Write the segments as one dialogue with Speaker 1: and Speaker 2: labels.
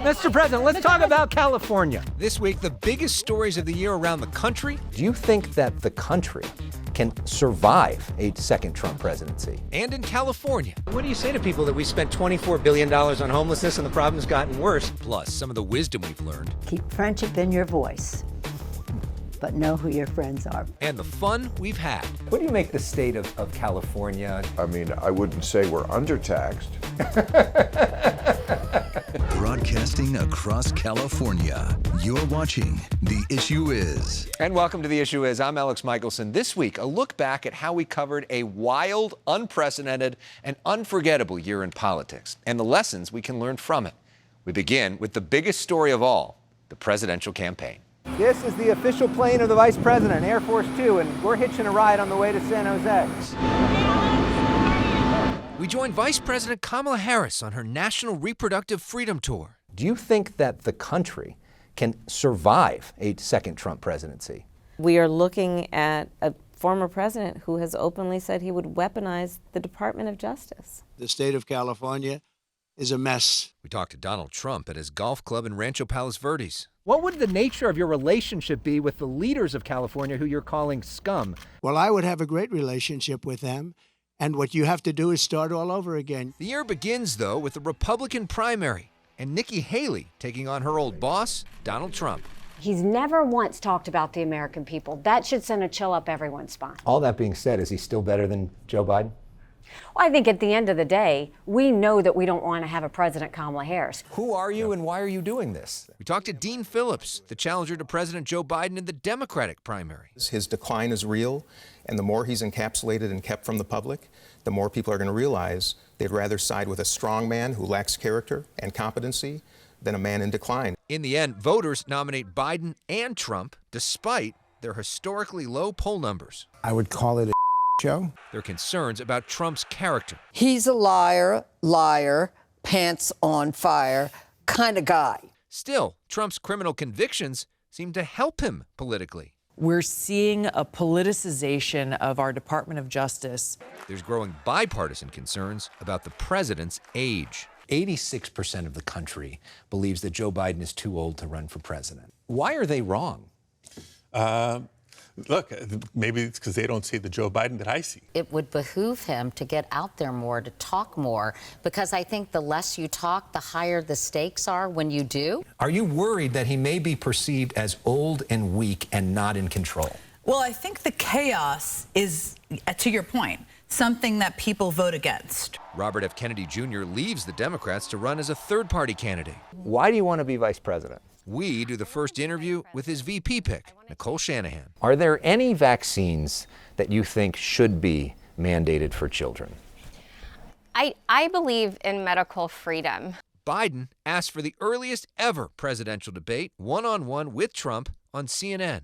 Speaker 1: Mr. President, let's talk about California.
Speaker 2: This week, the biggest stories of the year around the country.
Speaker 3: Do you think that the country can survive a second Trump presidency?
Speaker 2: And in California.
Speaker 1: What do you say to people that we spent $24 billion on homelessness and the problem's gotten worse?
Speaker 2: Plus, some of the wisdom we've learned.
Speaker 4: Keep friendship in your voice, but know who your friends are.
Speaker 2: And the fun we've had.
Speaker 3: What do you make the state of California?
Speaker 5: I mean, I wouldn't say we're undertaxed.
Speaker 6: Broadcasting across California, you're watching The Issue Is.
Speaker 3: And welcome to The Issue Is. I'm Alex Michelson. This week, a look back at how we covered a wild, unprecedented, and unforgettable year in politics, and the lessons we can learn from it. We begin with the biggest story of all, the presidential campaign.
Speaker 1: This is the official plane of the Vice President, Air Force Two, and we're hitching a ride on the way to San Jose.
Speaker 2: We joined Vice President Kamala Harris on her National Reproductive Freedom Tour.
Speaker 3: Do you think that the country can survive a second Trump presidency?
Speaker 7: We are looking at a former president who has openly said he would weaponize the Department of Justice.
Speaker 8: The state of California is a mess.
Speaker 2: We talked to Donald Trump at his golf club in Rancho Palos Verdes.
Speaker 1: What would the nature of your relationship be with the leaders of California who you're calling scum?
Speaker 8: Well, I would have a great relationship with them, and what you have to do is start all over again.
Speaker 2: The year begins, though, with the Republican primary and Nikki Haley taking on her old boss, Donald Trump.
Speaker 9: He's never once talked about the American people. That should send a chill up everyone's spine.
Speaker 3: All that being said, is he still better than Joe Biden?
Speaker 9: Well, I think at the end of the day, we know that we don't want to have a President Kamala Harris.
Speaker 3: Who are you and why are you doing this?
Speaker 2: We talked to Dean Phillips, the challenger to President Joe Biden in the Democratic primary.
Speaker 10: His decline is real, and the more he's encapsulated and kept from the public, the more people are going to realize they'd rather side with a strong man who lacks character and competency than a man in decline.
Speaker 2: In the end, voters nominate Biden and Trump despite their historically low poll numbers.
Speaker 11: I would call it a show.
Speaker 2: Their concerns about Trump's character.
Speaker 12: He's a liar, pants on fire kind of guy.
Speaker 2: Still, Trump's criminal convictions seem to help him politically.
Speaker 13: We're seeing a politicization of our Department of Justice.
Speaker 2: There's growing bipartisan concerns about the president's age.
Speaker 3: 86% of the country believes that Joe Biden is too old to run for president. Why are they wrong?
Speaker 14: Look, maybe it's because they don't see the Joe Biden that I see.
Speaker 15: It would behoove him to get out there more, to talk more, because I think the less you talk, the higher the stakes are when you do.
Speaker 3: Are you worried that he may be perceived as old and weak and not in control?
Speaker 16: Well, I think the chaos is, to your point, something that people vote against.
Speaker 2: Robert F. Kennedy Jr. leaves the Democrats to run as a third-party candidate.
Speaker 3: Why do you want to be vice president?
Speaker 2: We do the first interview with his VP pick, Nicole Shanahan.
Speaker 3: Are there any vaccines that you think should be mandated for children?
Speaker 17: I believe in medical freedom.
Speaker 2: Biden asked for the earliest ever presidential debate, one-on-one with Trump on CNN.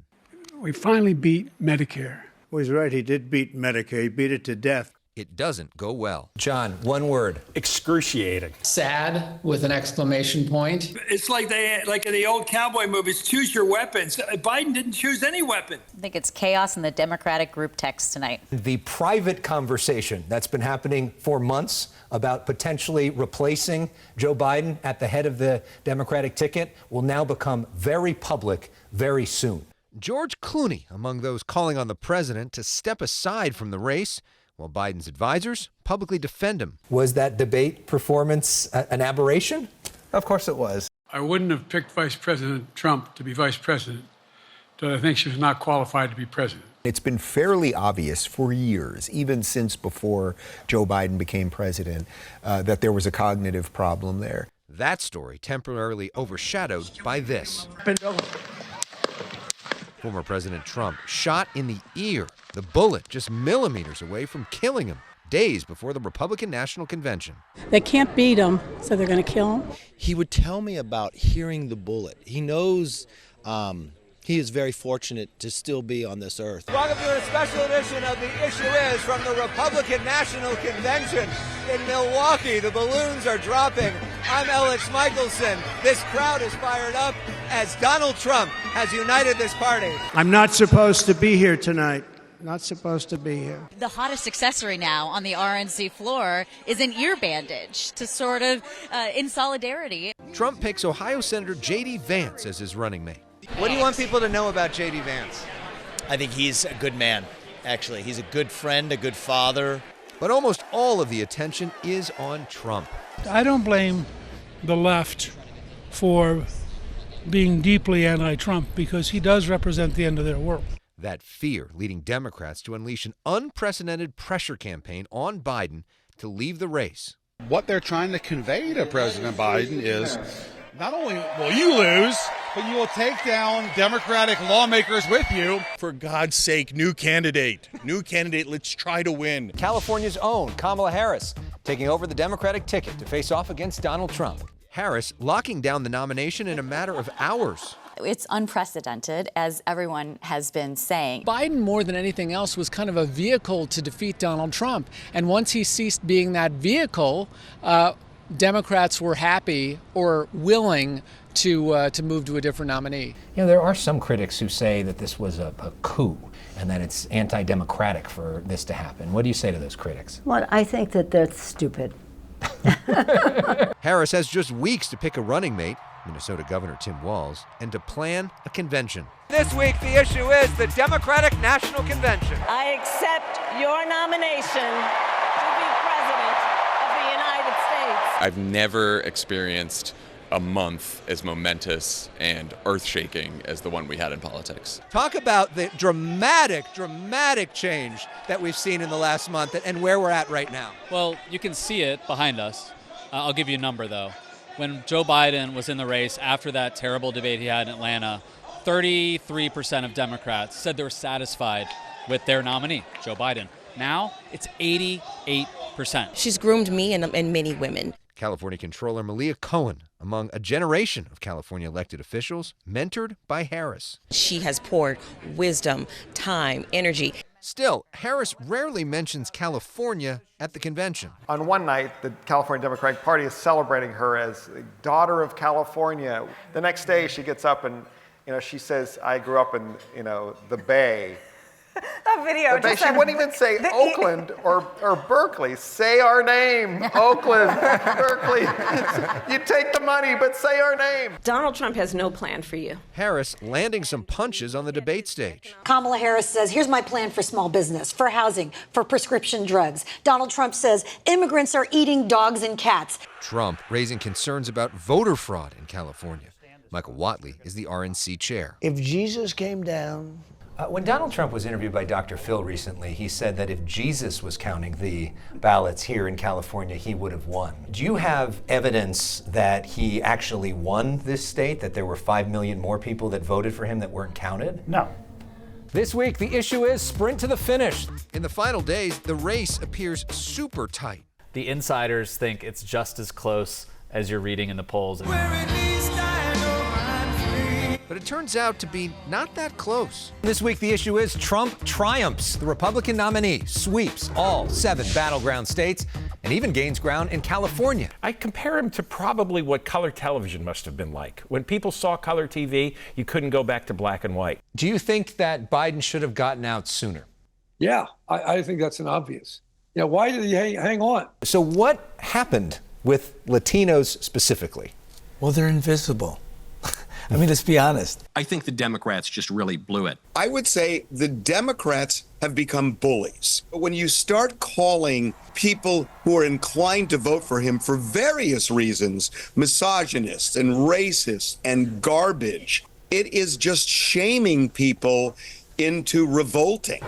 Speaker 18: We finally beat Medicare.
Speaker 8: Well, he's right. He did beat Medicare. He beat it to death.
Speaker 2: It doesn't go well.
Speaker 3: John, one word.
Speaker 11: Excruciating.
Speaker 19: Sad with an exclamation point.
Speaker 20: It's like in the old cowboy movies, choose your weapons. Biden didn't choose any weapon.
Speaker 6: I think it's chaos in the Democratic group text tonight.
Speaker 3: The private conversation that's been happening for months about potentially replacing Joe Biden at the head of the Democratic ticket will now become very public very soon.
Speaker 2: George Clooney among those calling on the president to step aside from the race, while Biden's advisors publicly defend him.
Speaker 3: Was that debate performance an aberration?
Speaker 11: Of course it was.
Speaker 18: I wouldn't have picked Vice President Trump to be vice president, but I think she was not qualified to be president.
Speaker 11: It's been fairly obvious for years, even since before Joe Biden became president, that there was a cognitive problem there.
Speaker 2: That story temporarily overshadowed by this. Former President Trump shot in the ear, the bullet just millimeters away from killing him, days before the Republican National Convention.
Speaker 3: They can't beat him, so they're going to kill him.
Speaker 10: He would tell me about hearing the bullet. He knows he is very fortunate to still be on this earth.
Speaker 1: Welcome to a special edition of The Issue Is from the Republican National Convention in Milwaukee. The balloons are dropping. I'm Alex Michelson. This crowd is fired up as Donald Trump has united this party.
Speaker 8: I'm not supposed to be here tonight. not supposed to be here.
Speaker 21: The hottest accessory now on the RNC floor is an ear bandage to sort of in solidarity.
Speaker 2: Trump picks Ohio Senator J.D. Vance as his running mate.
Speaker 1: What do you want people to know about J.D. Vance?
Speaker 22: I think he's a good man, actually. He's a good friend, a good father.
Speaker 2: But almost all of the attention is on Trump.
Speaker 18: I don't blame the left for being deeply anti-Trump because he does represent the end of their world.
Speaker 2: That fear leading Democrats to unleash an unprecedented pressure campaign on Biden to leave the race.
Speaker 23: What they're trying to convey to President Biden is not only will you lose, but you will take down Democratic lawmakers with you. For God's sake, new candidate, let's try to win.
Speaker 3: California's own Kamala Harris taking over the Democratic ticket to face off against Donald Trump.
Speaker 2: Harris locking down the nomination in a matter of hours.
Speaker 24: It's unprecedented, as everyone has been saying.
Speaker 19: Biden, more than anything else, was kind of a vehicle to defeat Donald Trump. And once he ceased being that vehicle, Democrats were happy or willing to move to a different nominee.
Speaker 25: You know, there are some critics who say that this was a coup and that it's anti-democratic for this to happen. What do you say to those critics?
Speaker 4: Well, I think that that's stupid.
Speaker 2: Harris has just weeks to pick a running mate, Minnesota Governor Tim Walz, and to plan a convention.
Speaker 1: This week, the issue is the Democratic National Convention.
Speaker 26: I accept your nomination to be President of the United States.
Speaker 27: I've never experienced a month as momentous and earth-shaking as the one we had in politics.
Speaker 1: Talk about the dramatic change that we've seen in the last month and where we're at right now.
Speaker 28: Well, you can see it behind us. I'll give you a number, though. When Joe Biden was in the race after that terrible debate he had in Atlanta, 33% of Democrats said they were satisfied with their nominee, Joe Biden. Now, it's 88%.
Speaker 29: She's groomed me and many women.
Speaker 2: California Controller Malia Cohen, among a generation of California elected officials, mentored by Harris.
Speaker 29: She has poured wisdom, time, energy.
Speaker 2: Still, Harris rarely mentions California at the convention.
Speaker 30: On one night, the California Democratic Party is celebrating her as the daughter of California. The next day, she gets up and, she says, "I grew up in, the Bay."
Speaker 26: That video.
Speaker 30: She wouldn't even say Oakland or Berkeley. Say our name, Oakland, Berkeley. You take the money, but say our name.
Speaker 26: Donald Trump has no plan for you.
Speaker 2: Harris landing some punches on the debate stage.
Speaker 31: Kamala Harris says, here's my plan for small business, for housing, for prescription drugs. Donald Trump says immigrants are eating dogs and cats.
Speaker 2: Trump raising concerns about voter fraud in California. Michael Whatley is the RNC chair.
Speaker 8: If Jesus came down...
Speaker 25: When Donald Trump was interviewed by Dr. Phil recently, he said that if Jesus was counting the ballots here in California, he would have won. Do you have evidence that he actually won this state, that there were 5 million more people that voted for him that weren't counted?
Speaker 8: No.
Speaker 3: This week, the issue is sprint to the finish.
Speaker 2: In the final days, the race appears super tight.
Speaker 32: The insiders think it's just as close as you're reading in the polls.
Speaker 2: But it turns out to be not that close.
Speaker 3: This week, the issue is Trump triumphs. The Republican nominee sweeps all 7 battleground states and even gains ground in California.
Speaker 33: I compare him to probably what color television must have been like. When people saw color TV, you couldn't go back to black and white.
Speaker 3: Do you think that Biden should have gotten out sooner?
Speaker 34: Yeah, I think that's an obvious. Why did he hang on?
Speaker 3: So what happened with Latinos specifically?
Speaker 35: Well, they're invisible. I mean, let's be honest.
Speaker 36: I think the Democrats just really blew it.
Speaker 37: I would say the Democrats have become bullies. When you start calling people who are inclined to vote for him for various reasons misogynists and racists and garbage, it is just shaming people into revolting.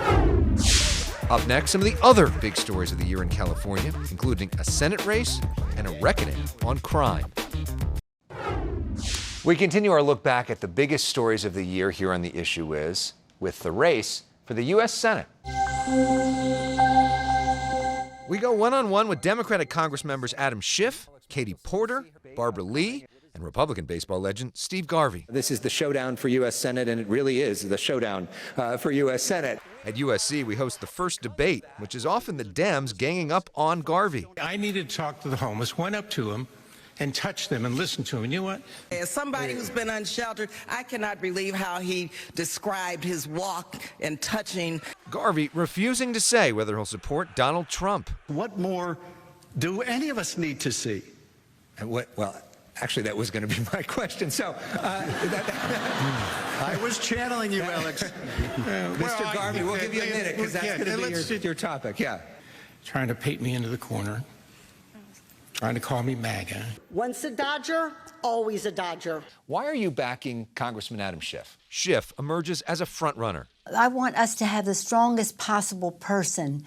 Speaker 2: Up next, some of the other big stories of the year in California, including a Senate race and a reckoning on crime.
Speaker 3: We continue our look back at the biggest stories of the year here on The Issue Is, with the race for the U.S. Senate.
Speaker 2: We go one-on-one with Democratic Congress members Adam Schiff, Katie Porter, Barbara Lee, and Republican baseball legend Steve Garvey.
Speaker 3: This is the showdown for U.S. Senate, and it really is the showdown for U.S. Senate.
Speaker 2: At USC, we host the first debate, which is often the Dems ganging up on Garvey.
Speaker 38: I needed to talk to the homeless, went up to him, and touch them and listen to them. And you know what?
Speaker 39: As somebody who's been unsheltered, I cannot believe how he described his walk and touching.
Speaker 2: Garvey refusing to say whether he'll support Donald Trump.
Speaker 38: What more do any of us need to see?
Speaker 25: Well, actually, that was going to be my question. So,
Speaker 38: I was channeling you, Alex.
Speaker 25: Mr. Garvey, we'll give you a minute because that's going to be your topic. Yeah.
Speaker 38: Trying to paint me into the corner. Trying to call me MAGA.
Speaker 5: Once a Dodger, always a Dodger.
Speaker 3: Why are you backing Congressman Adam Schiff?
Speaker 2: Schiff emerges as a frontrunner.
Speaker 4: I want us to have the strongest possible person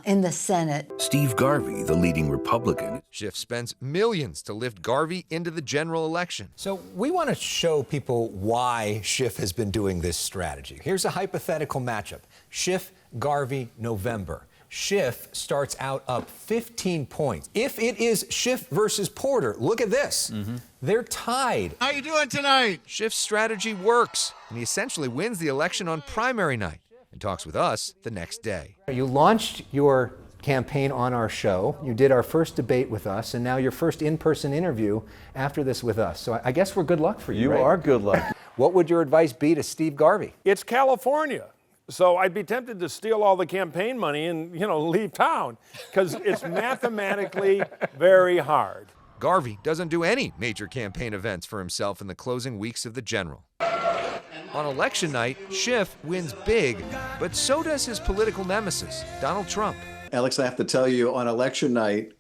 Speaker 4: in the Senate.
Speaker 6: Steve Garvey, the leading Republican.
Speaker 2: Schiff spends millions to lift Garvey into the general election.
Speaker 25: So we want to show people why Schiff has been doing this strategy. Here's a hypothetical matchup. Schiff, Garvey, November. Schiff starts out up 15 points. If it is Schiff versus Porter, look at this. They're tied.
Speaker 38: How you doing tonight?
Speaker 2: Schiff's strategy works, and he essentially wins the election on primary night and talks with us the next day.
Speaker 25: You launched your campaign on our show. You did our first debate with us, and now your first in-person interview after this with us. So I guess we're good luck for you,
Speaker 7: You
Speaker 25: right?
Speaker 7: are good luck.
Speaker 25: What would your advice be to Steve Garvey?
Speaker 33: It's California. So I'd be tempted to steal all the campaign money and, leave town because it's mathematically very hard.
Speaker 2: Garvey doesn't do any major campaign events for himself in the closing weeks of the general. On election night, Schiff wins big, but so does his political nemesis, Donald Trump.
Speaker 7: Alex, I have to tell you, on election night,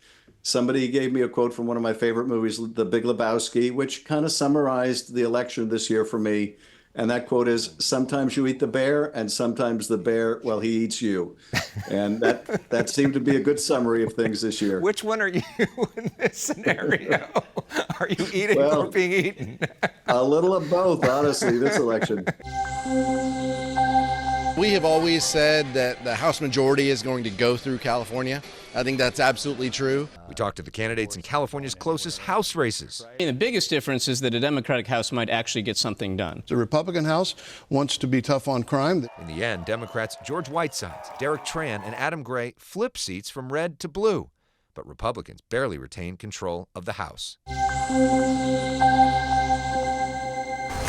Speaker 7: somebody gave me a quote from one of my favorite movies, The Big Lebowski, which kind of summarized the election this year for me. And that quote is, sometimes you eat the bear, and sometimes the bear, well, he eats you. And that seemed to be a good summary of things this year.
Speaker 25: Which one are you in this scenario? Are you eating or being eaten?
Speaker 7: A little of both, honestly, this election.
Speaker 9: We have always said that the House majority is going to go through California. I think that's absolutely true.
Speaker 2: We talked to the candidates in California's closest House races.
Speaker 10: The biggest difference is that a Democratic House might actually get something done.
Speaker 7: The Republican House wants to be tough on crime.
Speaker 2: In the end, Democrats George Whitesides, Derek Tran, and Adam Gray flip seats from red to blue. But Republicans barely retain control of the House.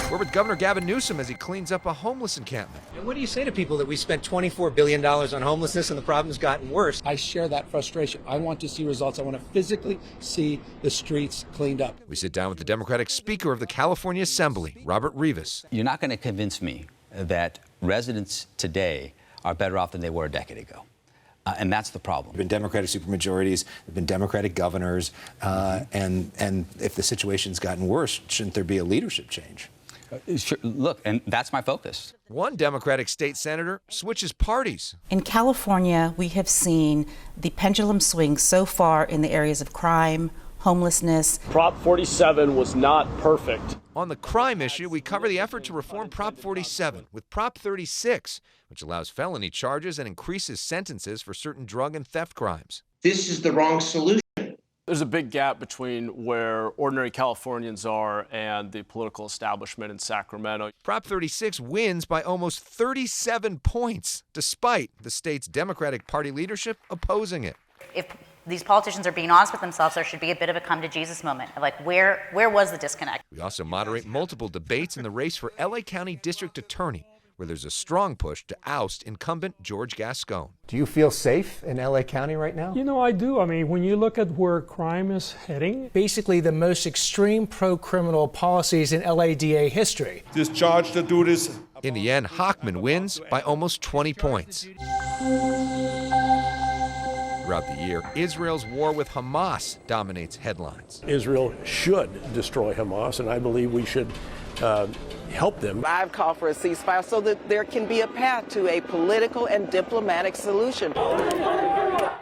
Speaker 2: We're with Governor Gavin Newsom as he cleans up a homeless encampment.
Speaker 11: And what do you say to people that we spent $24 billion on homelessness and the problem's gotten worse?
Speaker 34: I share that frustration. I want to see results. I want to physically see the streets cleaned up.
Speaker 2: We sit down with the Democratic Speaker of the California Assembly, Robert Rivas.
Speaker 12: You're not going to convince me that residents today are better off than they were a decade ago. And that's the problem.
Speaker 25: There have been Democratic supermajorities, there have been Democratic governors, and if the situation's gotten worse, shouldn't there be a leadership change?
Speaker 12: Sure, look, and that's my focus.
Speaker 2: One Democratic state senator switches parties.
Speaker 13: In California, we have seen the pendulum swing so far in the areas of crime, homelessness.
Speaker 14: Prop 47 was not perfect.
Speaker 2: On the crime issue, we cover the effort to reform Prop 47 with Prop 36, which allows felony charges and increases sentences for certain drug and theft crimes.
Speaker 15: This is the wrong solution.
Speaker 14: There's a big gap between where ordinary Californians are and the political establishment in Sacramento.
Speaker 2: Prop 36 wins by almost 37 points, despite the state's Democratic Party leadership opposing it.
Speaker 16: If these politicians are being honest with themselves, there should be a bit of a come to Jesus moment of like, where was the disconnect?
Speaker 2: We also moderate multiple debates in the race for LA County District Attorney, where there's a strong push to oust incumbent George Gascon.
Speaker 25: Do you feel safe in LA County right now?
Speaker 17: You know, I do. I mean, when you look at where crime is heading, basically the most extreme pro-criminal policies in LADA history.
Speaker 18: Discharge the duties.
Speaker 2: In the end, Hochman wins by almost 20 points. Throughout the year, Israel's war with Hamas dominates headlines.
Speaker 18: Israel should destroy Hamas, and I believe we should help them.
Speaker 20: I've called for a ceasefire so that there can be a path to a political and diplomatic solution.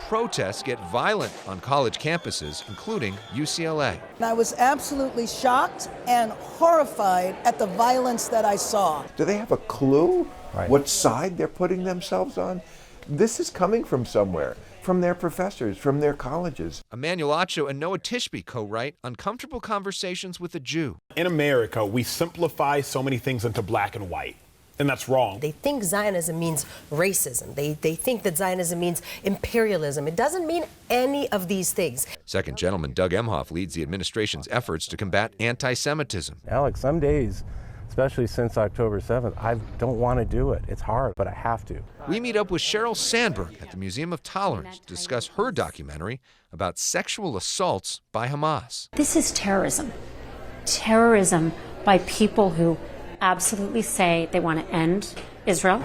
Speaker 2: Protests get violent on college campuses, including UCLA.
Speaker 21: I was absolutely shocked and horrified at the violence that I saw.
Speaker 22: Do they have a clue what side they're putting themselves on? This is coming from somewhere. From their professors, from their colleges.
Speaker 2: Emmanuel Acho and Noah Tishby co-write Uncomfortable Conversations with a Jew.
Speaker 33: In America, we simplify so many things into black and white, and that's wrong.
Speaker 23: They think Zionism means racism. They think that Zionism means imperialism. It doesn't mean any of these things.
Speaker 2: Second Gentleman Doug Emhoff leads the administration's efforts to combat anti-Semitism.
Speaker 24: Alex, some days
Speaker 18: especially since October 7th. I don't want to do it. It's hard, but I have to.
Speaker 2: We meet up with Sheryl Sandberg at the Museum of Tolerance to discuss her documentary about sexual assaults by Hamas.
Speaker 1: This is terrorism. Terrorism by people who absolutely say they want to end Israel.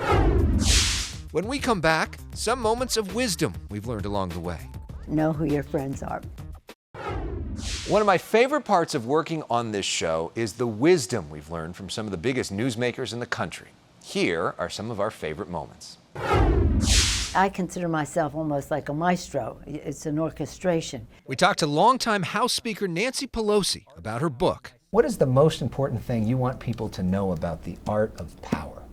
Speaker 2: When we come back, some moments of wisdom we've learned along the way.
Speaker 3: Know who your friends are.
Speaker 2: One of my favorite parts of working on this show is the wisdom we've learned from some of the biggest newsmakers in the country. Here are some of our favorite moments.
Speaker 3: I consider myself almost like a maestro. It's an orchestration.
Speaker 2: We talked to longtime House Speaker Nancy Pelosi about her book.
Speaker 11: What is the most important thing you want people to know about the art of power?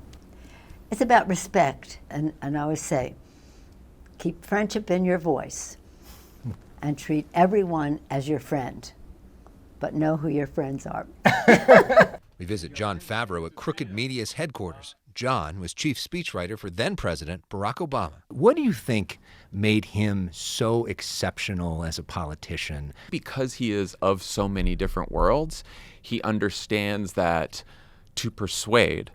Speaker 3: It's about respect. And I always say, keep friendship in your voice and treat everyone as your friend, but know who your friends are.
Speaker 2: We visit Jon Favreau at Crooked Media's headquarters. John was chief speechwriter for then-President Barack Obama.
Speaker 25: What do you think made him so exceptional as a politician?
Speaker 4: Because he is of so many different worlds, he understands that to persuade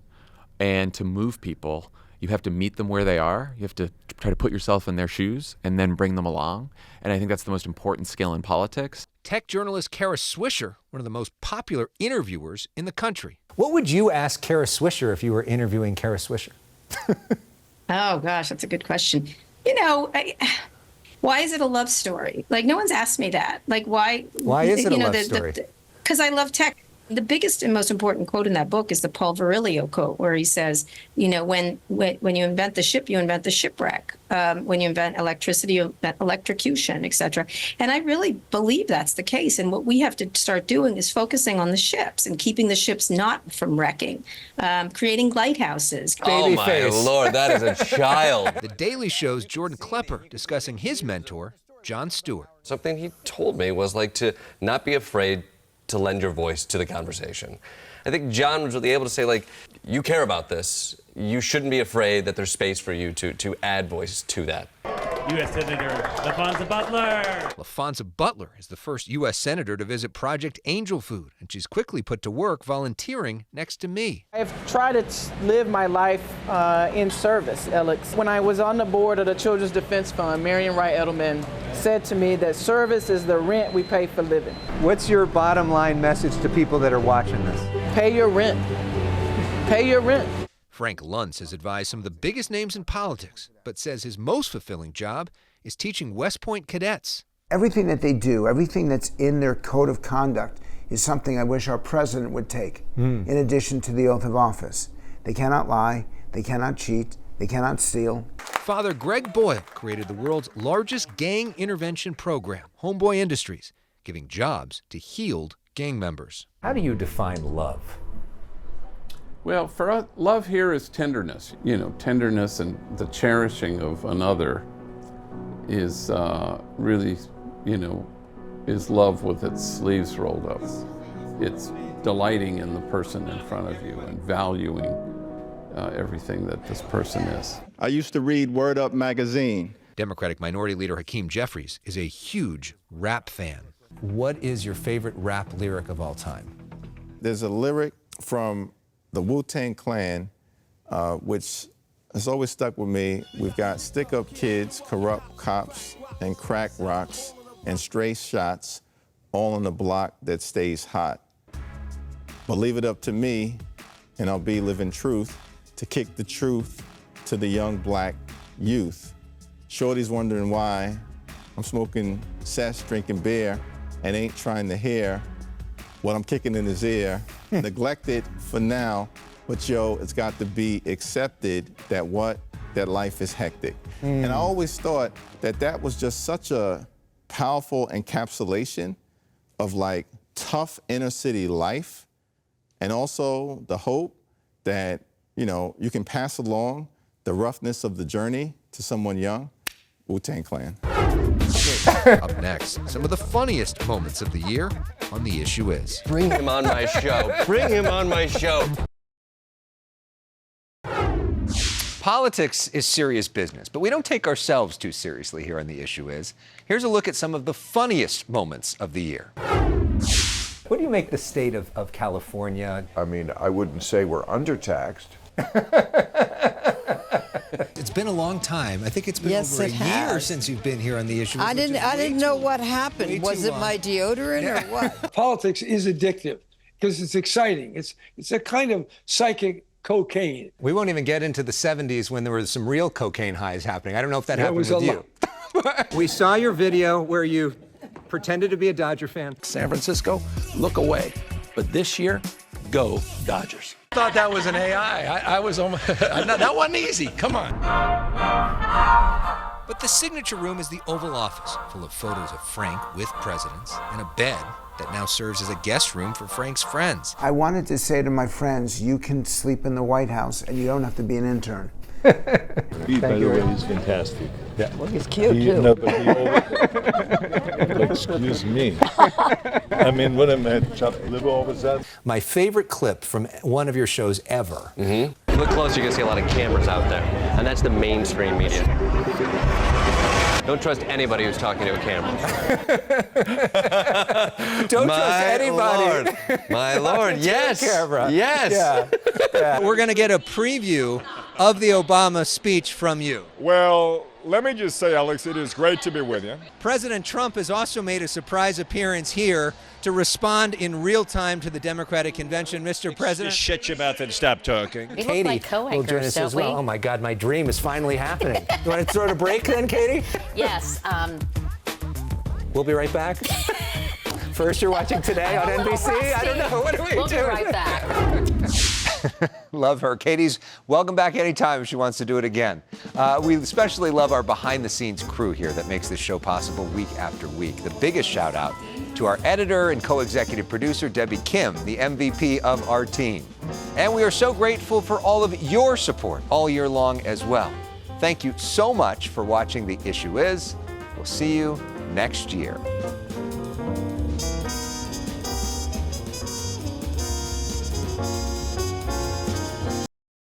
Speaker 4: and to move people, you have to meet them where they are. You have to try to put yourself in their shoes and then bring them along. And I think that's the most important skill in politics.
Speaker 2: Tech journalist Kara Swisher, one of the most popular interviewers in the country.
Speaker 11: What would you ask Kara Swisher if you were interviewing Kara Swisher?
Speaker 5: Oh, gosh, that's a good question. You know, why is it a love story? Like, no one's asked me that. Like, why
Speaker 11: is it a love story?
Speaker 5: Because I love tech. The biggest and most important quote in that book is the Paul Virilio quote, where he says, you know, when you invent the ship, you invent the shipwreck. When you invent electricity, you invent electrocution, et cetera. And I really believe that's the case. And what we have to start doing is focusing on the ships and keeping the ships not from wrecking, creating lighthouses.
Speaker 8: Oh, my Lord, that is a child.
Speaker 2: The Daily Show's Jordan Klepper discussing his mentor, Jon Stewart.
Speaker 8: Something he told me was like to not be afraid to lend your voice to the conversation. I think John was really able to say, like, you care about this. You shouldn't be afraid that there's space for you to add voice to that.
Speaker 15: U.S. Senator LaFonza Butler.
Speaker 2: LaFonza Butler is the first U.S. Senator to visit Project Angel Food, and she's quickly put to work volunteering next to me.
Speaker 19: I've tried to live my life in service, Alex. When I was on the board of the Children's Defense Fund, Marion Wright Edelman said to me that service is the rent we pay for living.
Speaker 24: What's your bottom line message to people that are watching this?
Speaker 19: Pay your rent. Pay your rent.
Speaker 2: Frank Luntz has advised some of the biggest names in politics, but says his most fulfilling job is teaching West Point cadets.
Speaker 26: Everything that they do, everything that's in their code of conduct is something I wish our president would take, in addition to the oath of office. They cannot lie, they cannot cheat, they cannot steal.
Speaker 2: Father Greg Boyle created the world's largest gang intervention program, Homeboy Industries, giving jobs to healed gang members.
Speaker 25: How do you define love?
Speaker 27: Well, for us, love here is tenderness. You know, tenderness and the cherishing of another is really, you know, is love with its sleeves rolled up. It's delighting in the person in front of you and valuing everything that this person is.
Speaker 28: I used to read Word Up magazine.
Speaker 2: Democratic Minority Leader Hakeem Jeffries is a huge rap fan.
Speaker 25: What is your favorite rap lyric of all time?
Speaker 28: There's a lyric from the Wu-Tang Clan, which has always stuck with me. We've got stick-up kids, corrupt cops, and crack rocks, and stray shots, all on the block that stays hot. But leave it up to me, and I'll be living truth, to kick the truth to the young black youth. Shorty's wondering why I'm smoking sesh, drinking beer, and ain't trying to hear what I'm kicking in his ear. Neglected for now, but yo, it's got to be accepted that life is hectic. And I always thought that was just such a powerful encapsulation of like tough inner city life, and also the hope that, you know, you can pass along the roughness of the journey to someone young. Wu-Tang Clan.
Speaker 2: Up next, some of the funniest moments of the year on The Issue Is.
Speaker 8: Bring him on my show. Bring him on my show.
Speaker 2: Politics is serious business, but we don't take ourselves too seriously here on The Issue Is. Here's a look at some of the funniest moments of the year.
Speaker 25: What do you make the state of California?
Speaker 22: I mean, I wouldn't say we're undertaxed.
Speaker 25: It's been a long time. I think it's been
Speaker 21: Yes,
Speaker 25: over a
Speaker 21: it
Speaker 25: year
Speaker 21: has.
Speaker 25: since you've been here on the issue.
Speaker 21: I didn't know what happened. Was it my deodorant or what?
Speaker 6: Politics is addictive because it's exciting. It's a kind of psychic cocaine.
Speaker 25: We won't even get into the 70s when there was some real cocaine highs happening. I don't know if that happened
Speaker 6: was
Speaker 25: with
Speaker 6: a
Speaker 25: you. We saw your video where you pretended to be a Dodger fan.
Speaker 18: San Francisco, look away. But this year, go Dodgers. Thought that was an AI. I was almost, that wasn't easy. Come on.
Speaker 2: But the signature room is the Oval Office, full of photos of Frank with presidents and a bed that now serves as a guest room for Frank's friends.
Speaker 26: I wanted to say to my friends, you can sleep in the White House and you don't have to be an intern.
Speaker 28: He, by the way, is fantastic.
Speaker 21: Yeah. Well, he's cute too.
Speaker 28: No, but he always, excuse me. I mean, what am I, chopped liver over that?
Speaker 25: My favorite clip from one of your shows ever.
Speaker 8: If you look closer, you're going to see a lot of cameras out there, and that's the mainstream media. Don't trust anybody who's talking to a camera.
Speaker 25: Don't trust anybody.
Speaker 8: Lord. My Lord, yes.
Speaker 25: Camera.
Speaker 8: Yes.
Speaker 25: Yeah. We're going to get a preview of the Obama speech from you.
Speaker 28: Well, let me just say, Alex, it is great to be with you.
Speaker 25: President Trump has also made a surprise appearance here to respond in real time to the Democratic convention. Mr. President.
Speaker 18: Just shut your mouth and stop talking.
Speaker 1: We look
Speaker 25: Katie
Speaker 1: like co-anchors,
Speaker 25: will join us
Speaker 1: don't
Speaker 25: as well.
Speaker 1: we?
Speaker 25: Oh my God, my dream is finally happening. You want to throw it a break then, Katie?
Speaker 1: Yes.
Speaker 25: We'll be right back. First, you're watching Today on NBC. I don't know. What are we doing?
Speaker 1: We'll be right back.
Speaker 2: Love her. Katie's welcome back anytime if she wants to do it again. We especially love our behind-the-scenes crew here that makes this show possible week after week. The biggest shout out to our editor and co-executive producer, Debbie Kim, the MVP of our team. And we are so grateful for all of your support all year long as well. Thank you so much for watching The Issue Is. We'll see you next year.